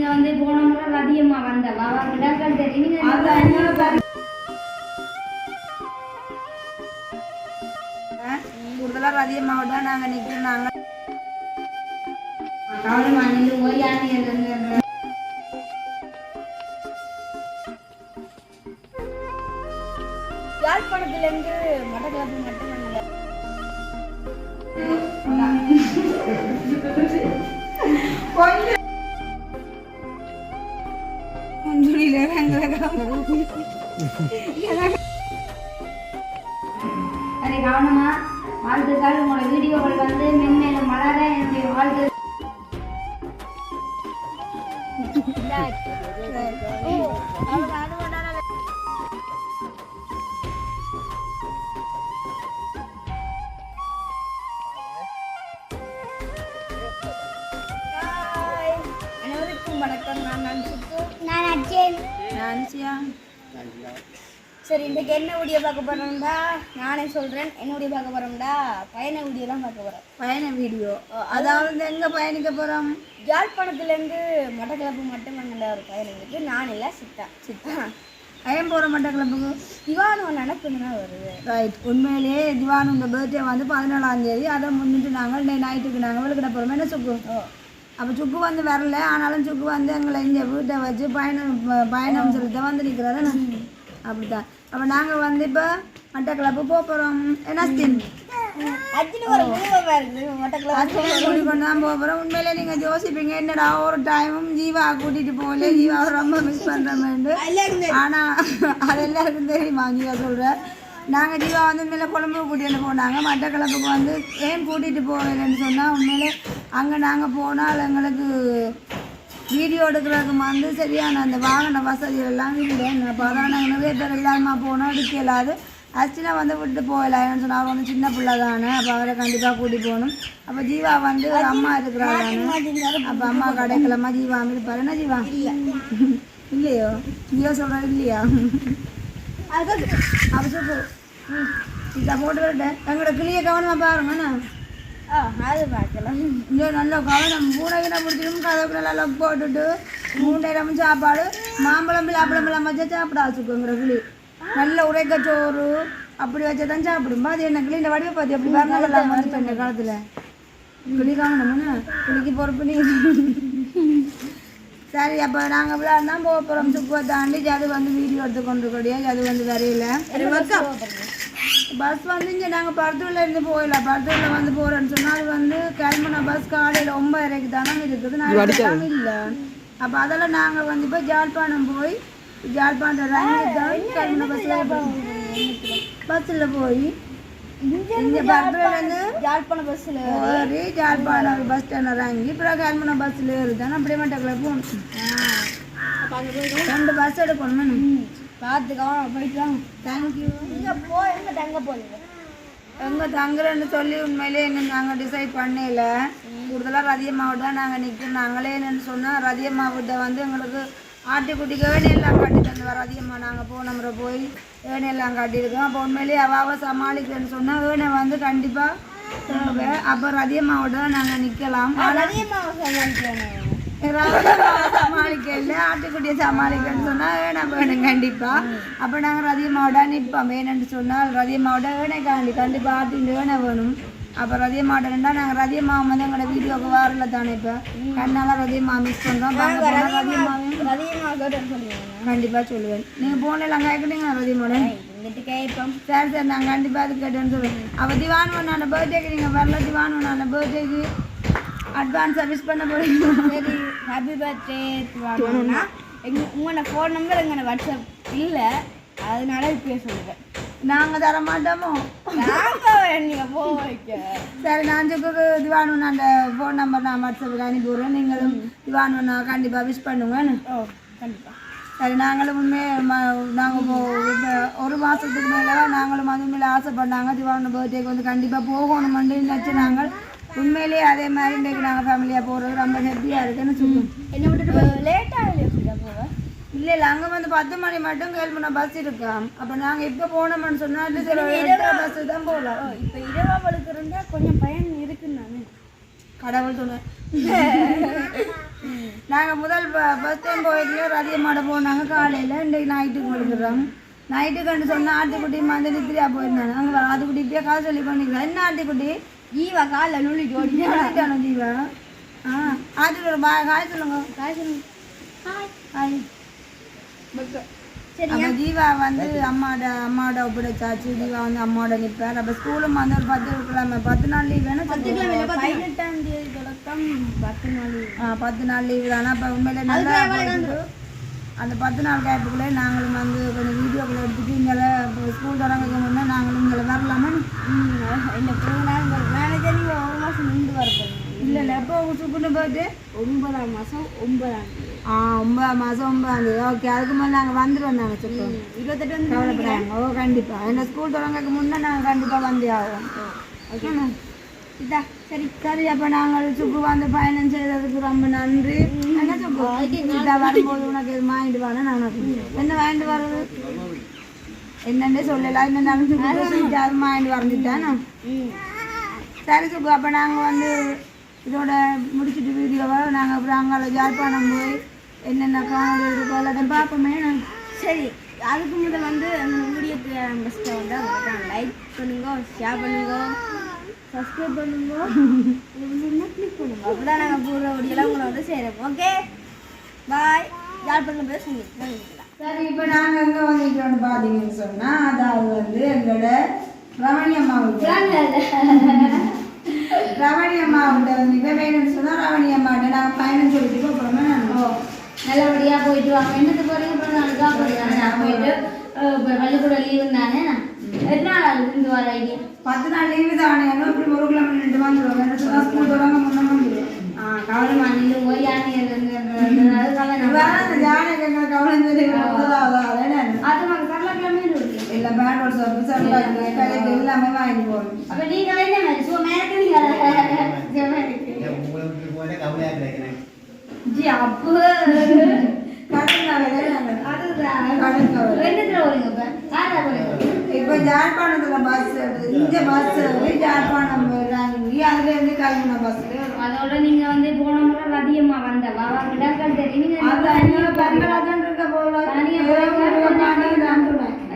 வந்து போன முறை அதிகமா வந்த பாபா விடாக்கள் தெரியும் கூடுதலாக அதிகமாக தான் நாங்கள் நிற்கிறோம். கவனமா நின்று ஓயானி யாழ்ப்பாணத்திலேருந்து மட்டக்களப்பு மட்டும் அதை கவனமா வாழ்த்துக்கள். உங்களோட வீடியோக்கள் வந்து மென்மேல மலர என்னுடைய வாழ்த்து. அனைவருக்கும் வணக்கம். நான் சுப்பு. நான் அஜய். நான் சியா. சரி, இன்றைக்கு என்ன வீடியோ பார்க்க போகிறோம்டா? நானே சொல்கிறேன். என்ன வீடியோ பார்க்க போகிறோம்டா? பயண வீடியோ தான் பார்க்க போகிறோம். பயண வீடியோ, அதாவது எங்கே பயணிக்க போகிறோம்? யாழ்ப்பாணத்துலேருந்து மட்டக்களப்பு மட்டும் அங்கே ஒரு பயணம் இருக்குது. நான் இல்லை, சித்தா ஏன் போகிற மட்டக்களப்புக்கு? திவானு நினைப்புன்னா வருது. ரைட். உண்மையிலேயே திவானு இந்த பர்த்டே வந்து 17ஆம் தேதி. அதை முன்னிட்டு நாங்கள் நைட்டுக்கு நாங்கள் விழுக்கிட போகிறோம். என்ன சுக்கு? அப்போ சுக்கு வந்து வரல. ஆனாலும் சுக்கு வந்து எங்களை இங்கே வீட்டை வச்சு பயணம் சொல்லிட்டு வந்து நிற்கிறாரு. அப்படித்தான். அப்போ நாங்கள் வந்து இப்போ மட்டக்களப்பு போக போகிறோம். என்ன கொண்டு தான் போக போகிறோம். உண்மையிலே நீங்கள் யோசிப்பீங்க, என்னடா ஒரு டைமும் ஜீவா கூட்டிகிட்டு போகல, ஜீவா ரொம்ப மிஸ் பண்ணுறோமேண்டு. ஆனால் அது எல்லாருக்கும் தெரியுமா ஜீவா சொல்கிறேன். நாங்கள் ஜீவா வந்து உண்மையிலே கொழும்பு கூட்டிகிட்டு போனாங்க. மட்டக்களப்புக்கு வந்து ஏன் கூட்டிகிட்டு போகலன்னு சொன்னால், உண்மையிலே அங்கே நாங்கள் போனால் எங்களுக்கு வீடியோ எடுக்கிறதுக்கு வந்து சரியான அந்த வாகன வசதிகள் எல்லாம் இல்லை. அப்போ அதான் நாங்கள் நிறைய பேர் எல்லாருமா போனோம், எடுக்க இல்லாது. அஸ்டினா வந்து விட்டு போகலான்னு சொன்னால் அவர் வந்து சின்ன பிள்ளை தானே. அப்போ அவரை கண்டிப்பாக கூட்டி போகணும். அப்போ ஜீவா வந்து ஒரு அம்மா இருக்கிறாங்க. அப்போ அம்மா கடைக்கிழமா ஜீவா இருப்பாரு. என்ன ஜீவா இல்லையோ? ஜீவா சொல்கிறாரு இல்லையா? அப்போ சொல்லு இதை போட்டு விட்டேன். எங்களோட கிளியை கவனமாக பாருங்கண்ணா. அது பார்க்கலாம். இங்கே நல்ல கவனம். மூணகின முடிச்சிடும் கதவுக்கு நல்லா லொக் போட்டுட்டு 3 நேரம் சாப்பாடு, மாம்பழம் அப்பளம்பழம் வச்சா சாப்பிட வச்சுக்கோங்கிற கிளி. நல்ல உரைக்க சோறு அப்படி வச்சா தான் சாப்பிடும். அது என்ன கிளி இந்த வடிவை பார்த்து அப்படி வரலாம் வந்துட்டு இந்த காலத்தில். கிளி கவனம்னா கிளிக்கு பொறுப்பு நீ. சரி, அப்போ நாங்கள் விளையாடுனா போக போகிறோம். சுக்குவை தாண்டி அது வந்து வீடியோ எடுத்து கொண்டு கூடிய அது வந்து வரையில பஸ் வந்து இங்கே நாங்கள் பருத்தூர்லேருந்து போயிடலாம். பருத்தூரில் வந்து போகிறோன்னு சொன்னால் அது வந்து கிளம்புன பஸ் காலையில் 9:30 தானே இருக்குது. நான் இல்லை. அப்போ அதெல்லாம் நாங்கள் வந்து இப்போ ஜாழ்ப்பாணம் போய் ஜாழ்ப்பாணம் கிளம்புன பஸ்ஸில் போய் இங்கே பருத்தூர்லேருந்து யாழ்ப்பாணம் பஸ்ஸில் ஏறி ஜாழ்ப்பாணம் பஸ் ஸ்டாண்ட் இறங்கி அப்புறம் கிளம்புன பஸ்ஸில் ஏறுதானே அப்படியே மட்டக்கில் போகணும். 2 பஸ் எடுக்கணும். பார்த்துக்கலாம், போய்க்கலாம். தேங்க்யூ. இங்கே எங்கே தங்க போகுது? எங்கே தங்குறேன்னு சொல்லி உண்மையிலே நாங்கள் டிசைட் பண்ணல. கூடுதலாக ரதிய மாவட்டம் தான் நாங்கள் நிற்கிறோம். நாங்களே என்னென்னு சொன்னால் ரதிய மாவட்டம் வந்து எங்களுக்கு ஆட்டுக்குட்டிக்கு ஏனையெல்லாம் காட்டி தந்துவார். அதிகமாக நாங்கள் போன முறை போய் ஏனையெல்லாம் காட்டியிருக்கோம். அப்போ உண்மையிலேயே அவாவை சமாளிக்கிறேன்னு சொன்னால் ஏனை வந்து கண்டிப்பாக தேவை. அப்போ ரதிய மாவட்டம் நாங்கள் நிற்கலாம். சமாளிக்கல ஆட்டுக்குட்டியை சமாளிக்கன்னு சொன்னால் ஏனை வேணும் கண்டிப்பாக. அப்போ நாங்கள் ரதிய மாவட்டம் நிற்போம். வேணும்னு சொன்னால் ரதிய மாவட்டம் ஏனை கண்டிப்பாக ஆட்டுக்கு ஏனை வேணும். அப்போ ரதிய மாவட்டம்னா நாங்கள் ரதிய மாவன் வந்து எங்களோட வீடியோவுக்கு வரல தானே. இப்போ கண்ணால ரதிய மாவு மிஸ் பண்ணுறோம். ரதிய மாவையும் கண்டிப்பாக சொல்லுவேன். நீங்கள் போனெல்லாம் கேட்குறீங்களா ரதிய மாவட்டம்? கேட்போம். சரி சரி, நாங்கள் கண்டிப்பாக அது கேட்டேன்னு சொல்லுவேன். அப்போ திவானு பர்த்டேக்கு நீங்கள் வரல. திவானு பர்த்டேக்கு அட்வான்ஸாக விஷ் பண்ண போகிறீங்க. சரி, ஹாப்பி பர்த்டே திவானுண்ணா. உங்களோட ஃபோன் நம்பர் எங்களோட வாட்ஸ்அப் இல்லை, அதனால இப்பயே சொல்லுவேன். நாங்கள் தர மாட்டோமோ? நீங்கள் போ வைக்க. சரி, நான் சுக்கு திவானு அந்த ஃபோன் நம்பர் நான் வாட்ஸ்அப்பில் அனுப்பி விடுறேன். நீங்களும் திவானு கண்டிப்பாக விஷ் பண்ணுவேன்னு. கண்டிப்பாக. சரி, நாங்களும் நாங்கள் ஒரு மாதத்துக்கு மேலே நாங்களும் அது மேலே ஆசைப்பட்டாங்க. திவானு பர்த்டேக்கு வந்து கண்டிப்பாக போகணுமெண்டு நினச்சி நாங்கள் உண்மையிலேயே அதே மாதிரி இன்றைக்கு நாங்கள் ஃபேமிலியாக போகிறது ரொம்ப ஹெப்பியாக இருக்குன்னு சொல்லுவோம். என்ன விட்டுட்டு லேட்டாக போவேன். இல்லை இல்லை, அங்கே வந்து 10 மணி மட்டும் கேள்வினா பஸ் இருக்காம். அப்போ நாங்கள் இப்போ போனோம்னு சொன்னால் பஸ்ஸு தான் போகலாம். இப்போ இரவா படுக்கிறோம்னா கொஞ்சம் பயன் இருக்குன்னு நான் கடவுள் துணை. நாங்கள் முதல் ஃபஸ்ட் டைம் போயிட்டு ரதியம்மாட போனாங்க காலையில் இன்றைக்கு நைட்டுக்கு கொடுக்குறோம். நைட்டுக்கு சொன்னால் ஆட்டுக்குட்டி வந்து நித்திரியா போயிருந்தாங்க. அங்கே ஆட்டுக்குட்டி இப்படியே காசு சொல்லி பண்ணிக்கிறோம். என்ன ஆட்டுக்குட்டி ஜீவா காலில் நுள்ளிட்டு ஓடிட்டானோ ஜீவா? ஆட்டுக்கு ஒரு காய் சொல்லுங்க. ஹாய். சரி அப்போ ஜீவா வந்து அம்மாவோட ஒப்படைச்சாச்சு. ஜீவா வந்து அம்மாவோட நிற்பார். அப்போ ஸ்கூலும் வந்து ஒரு 10 நாள் லீவ் வேணும். 18ஆம் தேதி தொடக்கம் 10 நாள் 10 நாள் லீவு தானே. அப்போ உண்மையில நல்லா அந்த 10 நாள் கேப்புக்குள்ளே நாங்களும் வந்து கொஞ்சம் வீடியோக்களை எடுத்துட்டு இங்கே ஸ்கூல் தொடங்க முன்னே நாங்களும் இங்கே வரலாமா? இந்த நாள் மேனேஜர் நீங்கள் 1 மாதம் நின்று வரப்போம். இல்லை எப்போ சுக்குன்னு போயிட்டு 9ஆம் மாதம் 9ஆம் தேதி. 9 மாதம் 9ஆம் தேதி. ஓகே, அதுக்கு மேலே நாங்கள் வந்துடுவோம். நாங்கள் சொல்லுவோம் 28 வந்து கவலைப்படாங்க. ஓ கண்டிப்பாக எங்கள் ஸ்கூல் தொடங்கக்கு முன்னே நாங்கள் கண்டிப்பாக வந்தே ஆகும். ஓகேண்ணா இதா சரி. சரி, அப்போ நாங்கள் சுக்கு வந்து பயணம் செய்ததுக்கு ரொம்ப நன்றி. என்ன சுக்கு இதா வரும்போது உனக்கு எது வாங்கிட்டு வரேன். நான் என்ன வாங்கிட்டு வர்றது என்னன்னே சொல்லலாம். என்னென்னாலும் சுக்கு அது வாங்கிட்டு வந்துட்டேன். சரி சுக்கு, அப்போ நாங்கள் வந்து இதோட முடிச்சுட்டு வீடியோவை நாங்கள் அப்புறம் அங்கே யாழ்ப்பாணம் போய் என்னென்ன காணொலி இருக்கோ எல்லாத்தையும் பார்ப்போமே. சரி, அதுக்கு முதல் வந்து அந்த வீடியோக்கு ஃபஸ்ட்டு வந்து லைக் பண்ணுங்க, ஷேர் பண்ணுங்க, சப்ஸ்கிரைப் பண்ணுங்க, கிளிக் பண்ணுங்க. அப்போ தான் நாங்கள் போடுற வீடியோலாம் உங்களை வந்து செய்கிறோம். Okay bye. யாழ்ப்பாணம் போய் சொல்லிக்கலாம். சரி, இப்போ நாங்கள் எங்கே வந்துட்டோம்னு பார்த்தீங்கன்னு சொன்னால் அதாவது வந்து எங்களோட ரமணி அம்மாவுட்ட வந்து வேணும்னு சொன்னால் ரமணி அம்மாட்ட நாங்கள் பயணம் சொல்லிட்டு போகிறோமே. நல்லபடியாக போயிட்டு வாங்க. என்னது போகிறீங்க? நாளைக்காக போகிறீங்க. நான் போயிட்டு பள்ளிக்கூட லீவு தானே. எத்தனை நாள் இருந்து வர ஐடியா? 10 நாள் லீவு தானே. இப்படி 1 கிலோமீட்டர் 2 வந்துடுவோம். என்ன சொன்னால் ஸ்கூல் தொடங்க முன்னே வந்துடுவோம். கவலைமா நீங்கள் போய் யானை யானைக்கு எங்களை கவனம் சொல்லி முதலாவது அது மாதிரி சரளக்கிழமை இருக்கு. இல்லை பேண்ட் சோப்பு சரளாக்கு கைக்கு எல்லாமே வாங்கிட்டு போகணும். அப்போ நீங்கள் என்ன மாதிரி ஸோ மேலே நீங்கள் ஜி அப்போ இப்போ ஜாழ்ப்பாணத்துல பஸ் இங்கே பஸ் ஜாழ்ப்பாணம் அதுலேருந்து கிளம்புன பஸ். அதோட நீங்க வந்து போன முறை அதிகமா வந்த பாபா கிட்ட தெரியும். இருக்க போல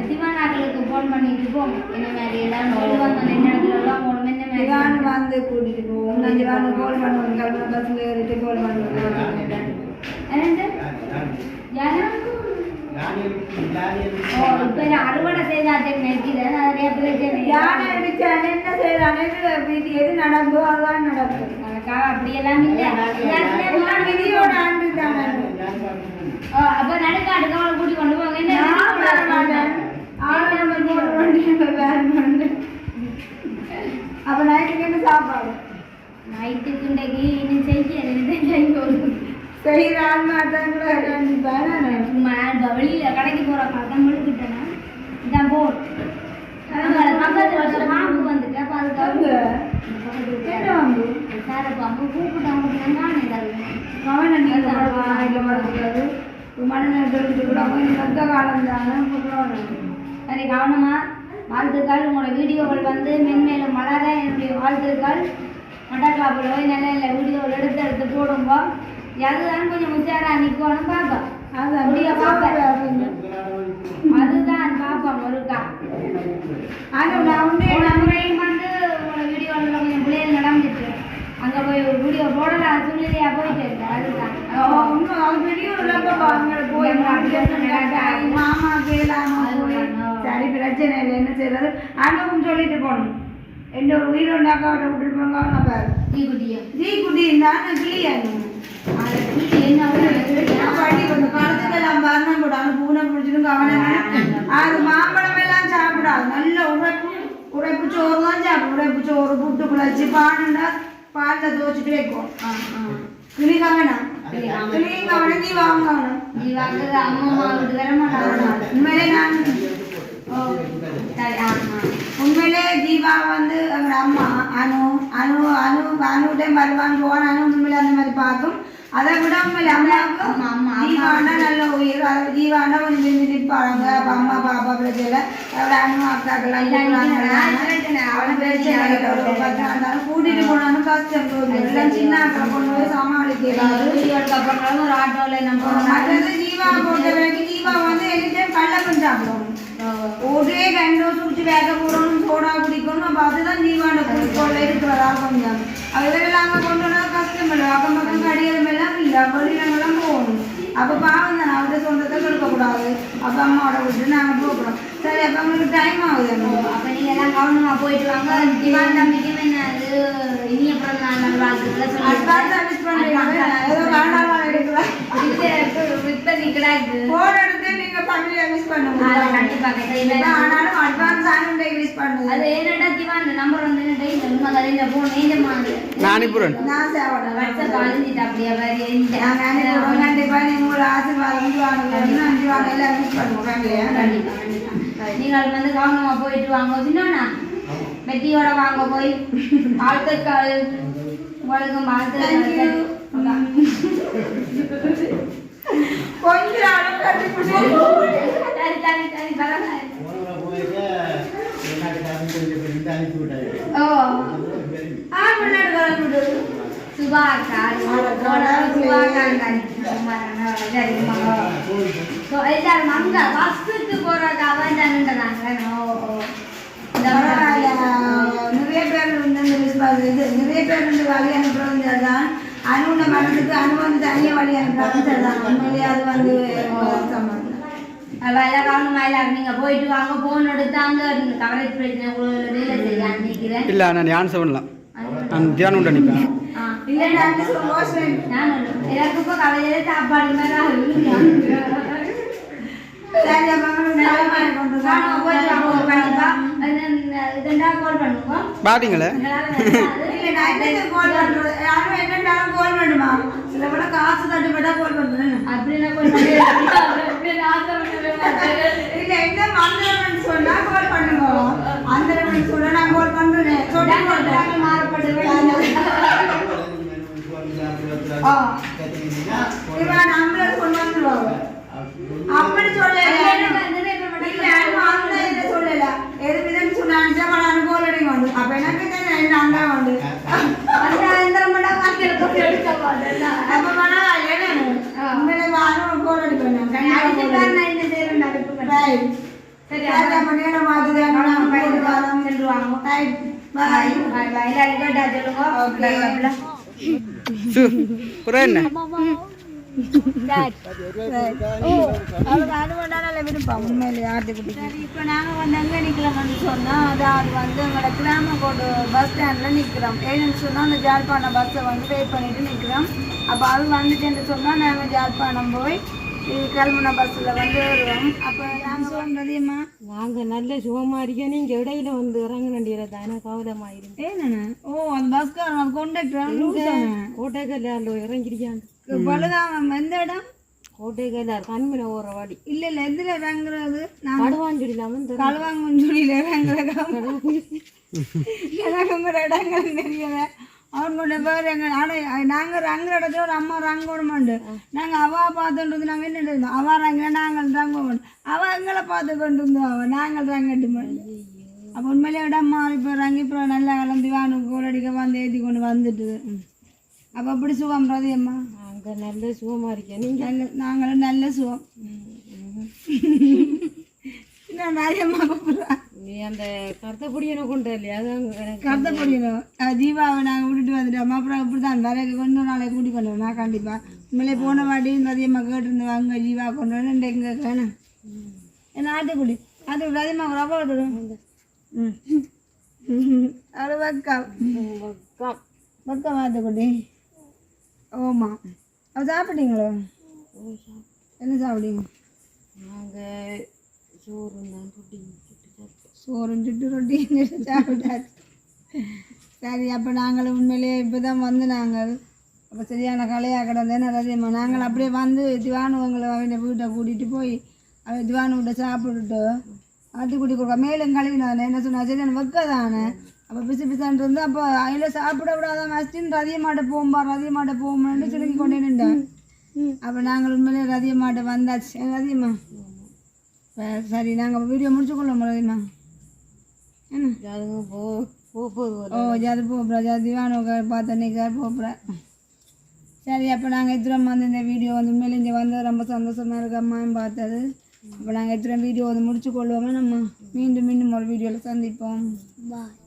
திவானாக்களுக்கு போன் பண்ணிட்டு போம். என்ன மாதிரி எல்லாரும் சொல்லுவாங்க என்ன இடத்துல எல்லாம் போகணும். என்ன மாதிரி வந்து கூட்டிட்டு போவோம். 5 வாரம் கோல் பண்ணுவோம். கிளம்புன பஸ்ல ஏறிட்டு கோல் பண்ணுவோம். அறுவடை செய்தாட்டே நிறைய பிரச்சனை. யானை அடிச்சான் என்ன செய்யறானு எது நடந்தோ அதுதான் நடக்கும். அப்படியெல்லாம் இல்லை. விதியோட ஆண்டு தானே. அப்ப நடுக்காட்டுக்கு அவளை கூட்டி கொண்டு போங்க. அப்ப நைட்டுக்கு என்ன சாப்பாடு? நைட்டுக்கு இன்றைக்கு இன்னும் செய்கிறான் வெளியில் கடைக்கு போகிற பக்கம் முழுக்கிட்டேன்னா இதான் போர் பக்கத்தில் பாம்பு வந்துட்டு. அப்போ அதுக்கு சார பாம்பு கூப்பிட்டாங்க. சரி, கவனமா வாழ்த்துக்கள். உங்களோட வீடியோக்கள் வந்து மென்மேலும் வளர என்னுடைய வாழ்த்துக்கள். மட்டக்களப்பில் போய் நல்ல நல்ல வீடியோவில் எடுத்து போடும்போ அதுதான் கொஞ்சம் உச்சாரா நிற்கணும். பாப்பா அதுதான் பாப்பா ஒருக்கா. நம்மளையும் வந்து உங்களோட வீடியோவில் கொஞ்சம் பிள்ளைகள் நடந்துச்சு. அங்கே போய் ஒரு வீடியோ போடலாம் சொல்லியா போயிட்டு இருக்கேன். அதுதான் மாமா கேளாம சரி பிரச்சனை இல்லை. என்ன செய்யறது அனுபவம் சொல்லிட்டு போகணும். எந்த ஒரு உயிரோண்டாக்காவிட்ட விட்டுட்டு போங்க. ஜீக்குட்டி இருந்தாலும் கிளியா பழத்துக்கெல்லாம் வர்ணம் போடாம பூனை பிடிச்சிடும் கவனம். அது மாம்பழம் எல்லாம் சாப்பிடாது. நல்ல உரைப்பு சோறு தான் சாப்பிடும். உரைப்பு சோறு புட்டு குழச்சி பானுண்டா பாலில் துவச்சிட்டு வைக்கும். கிளி கவனம் கிளியும் கவனம். நீ வாங்கணும். உண்மையிலே நான் உண்மையிலே ஜீவா வந்து அவங்க அம்மா அனுகிட்டே வருவான்னு போவான். உண்மையிலே அந்த மாதிரி பார்க்கும். அதை விட உண்மையிலே அம்மாவுக்கு ஜீவானா நல்ல உயிர். ஜீவானா கொஞ்சம் விரும்பி நிற்பாங்க அப்போ அம்மா பாப்பா பிரச்சனை அவரோட அண்ணா அக்காக்கெல்லாம் கூட்டிட்டு போனாலும் கஷ்டம் எல்லாம் சின்ன அக்கா கொண்டு போய் சமாளிக்கிறாரு ஒரு ஆட்டோவில் நம்ம மற்றது ஜீவா பொறுத்த வரைக்கும் ஜீவா வந்து எல்லாம் கள்ளப்பன் சாப்பிடுவோம் ஒரே கண்டோ சுடிச்சு வேக போடணும் சோடா குடிக்கணும் அப்போ அதுதான் ஜீவான குறிக்கோள் இருக்கிறதா கொஞ்சம் அதெல்லாம் அங்கே கொண்டு வந்தால் கஷ்டம் இல்லை அக்கம் பக்கம் கடிகளும் எல்லாம் இல்லை வெளியிடங்கள்லாம் போகணும் அப்போ பாவம் தானே அவர்கிட்ட சொந்தத்தை கொடுக்கக்கூடாது அப்போ அம்மாவோட விட்டு நாங்கள் போகிறோம் சரி அப்போ அவங்களுக்கு டைம் ஆகுது அப்போ நீங்கள் எல்லாம் கவனமாக போயிட்டு வாங்க திவான் தம்பிக்கும் என்ன அது இனிய பிறந்த நாள் வாழ்த்துக்களை ஏதோ காரணமாக எடுக்கலாம் விற்பனை கிடையாது போன் எடுத்து நீங்கள் ஃபேமிலியை மிஸ் பண்ணுங்க கண்டிப்பாக ஆனாலும் அட்வான்ஸ் ஆனண்டே மிஸ் பண்ணுங்க அது என்னடா திவான் நம்பர் வந்து என்ன உண்மை கதை இந்த ஃபோன் ஏஞ்சமா நான் சேவோட வாட்ஸ்அப் அழிஞ்சிட்டு அப்படியே வேறு கண்டிப்பாக நீங்கள் ஒரு ஆசீர்வாதம் வாங்க 5 வாங்க எல்லாம் மிஸ் பண்ணுவோம் ஃபேமிலியை கண்டிப்பாக கண்டிப்பாக நீங்கள் வந்து கவனமாக போயிட்டு வாங்க சின்னோண்ணா வெட்டியோட வாங்க போய் வாழ்த்துக்கள் உங்களுக்கு வாழ்த்துக்கள் கொஞ்சம் சரி சரி சரி பரவாயில்ல ஓ சுபா அக்கா சுபா அக்கா எல்லாரும் அங்க பஸ்ஸுக்கு போறாங்க அவன் தானுன்றாங்க நிறைய பேர் நிறைய பேர் வந்து வழி அனுப்புறது தான் அணுன மனதுக்கு அணு வந்து தனியாக வழி அனுப்புறது தான் உண்மையிலேயே அது வந்து சம்பந்தம் எல்லாம் கவனமா எல்லாரும் நீங்க போயிட்டு வாங்க போன் எடுத்தாங்க கவரேஜ் பிரச்சனை வேலை செய்ய நினைக்கிறேன் இல்லை நான் ஆன்சர் பண்ணலாம் நான் தியானம் உண்டு நிற்பேன் இல்லை நான் எல்லாருக்கும் இப்போ கவலையில சாப்பாடு மாதிரி சரி அப்போ கொண்டு கால் பண்ணுங்க பாத்தீங்களே இல்லை நான் என்ன கால் பண்ணுறது யாரும் என்னென்னாலும் கால் பண்ணுமா சில விட காசு தட்டுப்பட்டா கால் பண்ணுறேன் அப்படின்னா இல்லை என்ன மந்திரம்னு சொன்னா கால் பண்ணுங்க மந்திரம்னு சொன்னா நான் கால் பண்ணுறேன் சொல்லி நம்மள கொண்டு வந்துருவாங்க அப்படி சொல்லல எது விதம் சொன்னாங்க கோல் அடிங்க வந்து அப்ப எனக்கு அங்க வந்து அப்ப உண்மையில வாரம் கோல் அடிக்கணும் என்ன விருப்பம் உண்மையிலே ஆட்டுக்குட்டி இப்போ நாங்கள் வந்து எங்கே நிற்கிறோம்னு சொன்னால் அதாவது வந்து எங்களோட கிராமக்கோடு பஸ் ஸ்டாண்டில் நிற்கிறோம் ஏன்னு சொன்னால் அந்த ஜாழ்ப்பாணம் பஸ்ஸை வந்து வெயிட் பண்ணிட்டு நிற்கிறோம் அப்போ அது வந்துட்டுன்னு சொன்னால் நாங்கள் ஜாழ்ப்பாணம் போய் கிளம்புன பஸ்ஸில் வந்து வருவோம் அப்போ நாங்கள் சொல்கிறதையுமா நாங்கள் நல்ல சுகமாக இருக்கோம் நீங்கள் இடையில வந்து இறங்க வேண்டியது தானே கவலமாயிரும் ஏன்னா ஓ அந்த பஸ்காரன் கொண்டக்டர் கோட்டைக்கல்ல இறங்கிருக்காங்க பழுதான் எந்த இடம் கோட்டைக்கல்ல கண்மனை ஓர வாடி இல்லை இல்லை எதில் இறங்குறது நான் கடுவாஞ்சுடிலாம கழுவாங்குஞ்சுடியில் இறங்குறதுக்கு எனக்கு இடங்கள் தெரியல அவங்களோட பேர் எங்கள் ஆனால் நாங்கள் ரங்குற இடத்துல ஒரு அம்மா ரங்கோணுமாண்டு நாங்கள் அவள் பார்த்துட்டு நாங்கள் என்ன இருந்தோம் அவள் ரங்க நாங்கள் ரங்கோம் அவள் எங்களை பார்த்து கொண்டு இருந்தோம் அவள் நாங்கள் ரங்கட்டு மாட்டோம் அப்போ உண்மையிலே இடம்மா இப்போ ரங்கி இப்போ நல்லா கிளம்பி வானு கோலடிக்க வந்து ஏற்றி கொண்டு வந்துட்டு அப்போ அப்படி சுகம் பிரதியம்மா நாங்கள் நல்ல சுகமாக இருக்கேன் நீங்கள் நாங்களும் நல்ல சுகம் நான் ராஜம்மா கூப்பிடுறேன் நீ அந்த கருத்தப்பொடியனை கொண்டு இல்லையா அதான் கருத்தப்பொடியனும் ஜீவாவை நாங்கள் விட்டுட்டு வந்துட்டோம் அப்புறம் இப்படி தான் வேற கொண்டு நாளைக்கு கூட்டி கொண்டு வரணும் கண்டிப்பாக உண்மையிலே போன வாட்டி ரதியம்மா கேட்டுருந்து வாங்க ஜீவா கொண்டு வரணும் எங்கே வேணும் ஏன்னா ஆட்டுக்குடி ஆட்டுக்குடி ரதியம்மா ரவா விட்டுடும் அவ்வளோ வக்கம் வக்கம் ஆட்டுக்குடி ஓமா அவள் சாப்பிட்டீங்களோ என்ன சாப்பிட்டீங்க நாங்கள் சோறு தான் ரொட்டி சோறும் சுட்டு ரொட்டி சாப்பிட்டாச்சு சரி அப்போ நாங்கள் உண்மையிலேயே இப்போ தான் வந்து நாங்கள் அப்போ சரியான கலையாக கிடந்தேன் ரதியம்மா நாங்கள் அப்படியே வந்து திவானுவங்களை அவனை வீட்டை கூட்டிகிட்டு போய் அவன் திவானு வீட்டை சாப்பிட்டுட்டு ஆட்டுக்குடி கொடுக்க மேலும் கழுவினானே என்ன சொன்னா சரி எனக்கு வைக்க தானே அப்போ பிசு பிசான் இருந்து அப்போ அதில் சாப்பிட விடாத மஸ்டின் ரதியமாட்ட போகும்பா ரதியமாட்ட போகும்னு சொல்லி கொண்டே நின்றேன் அப்போ நாங்கள் உண்மையிலே ரதியம்மாட்ட வந்தாச்சு ரதியம்மா சரி நாங்கள் வீடியோ முடிச்சுக்கொள்ளோம் ரதியம்மா என்ன ஓ ஜாதி போகிறோம் ஜாதி திவானோக்க பார்த்தன்னைக்கா போகிறேன் சரி அப்போ நாங்கள் எத்திரம் வந்து இந்த வீடியோ வந்து உண்மையிலே இங்கே வந்தது ரொம்ப சந்தோஷமாக இருக்கு அம்மாவும் பார்த்தது அப்போ நாங்கள் எத்திரம் வீடியோ வந்து முடிச்சுக்கொள்வோமே நம்ம மீண்டும் ஒரு வீடியோவில் சந்திப்போம் பாய்